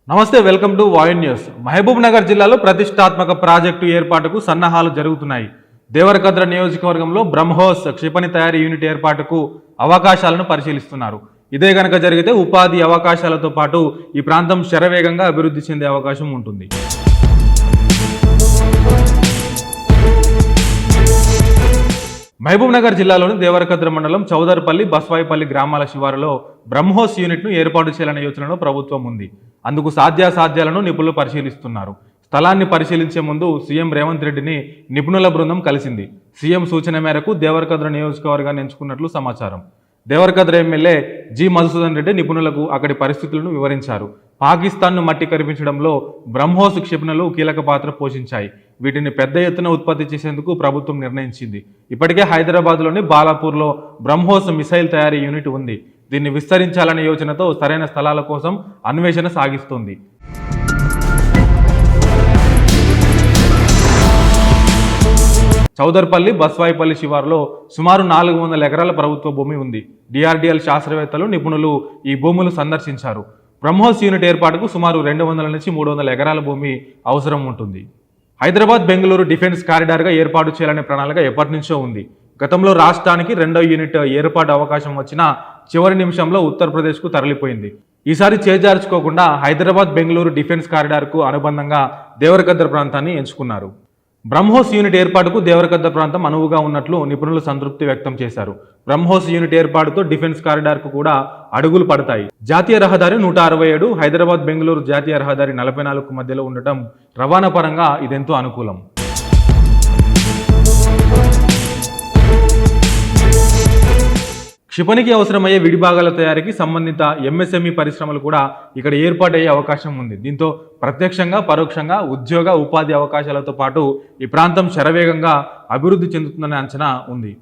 నమస్తే, welcome to వాయిన్ news. Mahabubnagar జిల్లాలో ప్రతిష్టాత్మక ప్రాజెక్టు ఏర్పాటుకు సన్నాహాలు జరుగుతున్నాయి. దేవరకద్ర నియోజకవర్గంలో బ్రహ్మోస్ క్షిపణి తయారీ యూనిట్ ఏర్పాటుకు అవకాశాలను పరిశీలిస్తున్నారు. ఇదే గనక జరిగితే ఉపాధి అవకాశాలతో పాటు ఈ ప్రాంతం శరవేగంగా అభివృద్ధి చెందే అవకాశం ఉంటుంది. మహబూబ్ నగర్ జిల్లాలోని దేవరకద్ర మండలం చౌదర్పల్లి, బస్వాయిపల్లి గ్రామాల శివారులో బ్రహ్మోస్ యూనిట్ను ఏర్పాటు చేయాలనే యోచనలో ప్రభుత్వం ఉంది. అందుకు సాధ్యాసాధ్యాలను నిపుణులు పరిశీలిస్తున్నారు. స్థలాన్ని పరిశీలించే ముందు సీఎం రేవంత్ రెడ్డిని నిపుణుల బృందం కలిసింది. సీఎం సూచన మేరకు దేవరకద్ర నియోజకవర్గాన్ని ఎంచుకున్నట్లు సమాచారం. దేవరకద్ర ఎమ్మెల్యే జి మధుసూదన్ రెడ్డి నిపుణులకు అక్కడి పరిస్థితులను వివరించారు. పాకిస్తాన్ను మట్టి కరిపించడంలో బ్రహ్మోస్ క్షిపణులు కీలక పాత్ర పోషించాయి. వీటిని పెద్ద ఎత్తున ఉత్పత్తి చేసేందుకు ప్రభుత్వం నిర్ణయించింది. ఇప్పటికే హైదరాబాద్లోని బాలాపూర్లో బ్రహ్మోస్ మిసైల్ తయారీ యూనిట్ ఉంది. దీన్ని విస్తరించాలనే యోచనతో సరైన స్థలాల కోసం అన్వేషణ సాగిస్తోంది. చౌదర్పల్లి, బస్వాయిపల్లి శివారులో సుమారు 400 ఎకరాల ప్రభుత్వ భూమి ఉంది. డిఆర్డిఎల్ శాస్త్రవేత్తలు, నిపుణులు ఈ భూములు సందర్శించారు. బ్రహ్మోస్ యూనిట్ ఏర్పాటుకు సుమారు 200 నుంచి 300 ఎకరాల భూమి అవసరం ఉంటుంది. హైదరాబాద్ బెంగళూరు డిఫెన్స్ కారిడార్గా ఏర్పాటు చేయాలనే ప్రణాళిక ఎప్పటి నుంచో ఉంది. గతంలో రాష్ట్రానికి 2వ యూనిట్ ఏర్పాటు అవకాశం వచ్చినా చివరి నిమిషంలో ఉత్తరప్రదేశ్కు తరలిపోయింది. ఈసారి చేజార్చుకోకుండా హైదరాబాద్ బెంగళూరు డిఫెన్స్ కారిడార్కు అనుబంధంగా దేవరకద్ర ప్రాంతాన్ని ఎంచుకున్నారు. బ్రహ్మోస్ యూనిట్ ఏర్పాటుకు దేవరకద్ర ప్రాంతం అనువుగా ఉన్నట్లు నిపుణులు సంతృప్తి వ్యక్తం చేశారు. బ్రహ్మోస్ యూనిట్ ఏర్పాటుతో డిఫెన్స్ కారిడార్కు కూడా అడుగులు పడతాయి. జాతీయ రహదారి 167, హైదరాబాద్ బెంగళూరు జాతీయ రహదారి 44 మధ్యలో ఉండటం రవాణా పరంగా ఇదెంతో అనుకూలం. క్షిపణికి అవసరమయ్యే విడిభాగాల తయారీకి సంబంధిత ఎంఎస్ఎంఈ పరిశ్రమలు కూడా ఇక్కడ ఏర్పాటయ్యే అవకాశం ఉంది. దీంతో ప్రత్యక్షంగా, పరోక్షంగా ఉద్యోగ, ఉపాధి అవకాశాలతో పాటు ఈ ప్రాంతం శరవేగంగా అభివృద్ధి చెందుతుందనే అంచనా ఉంది.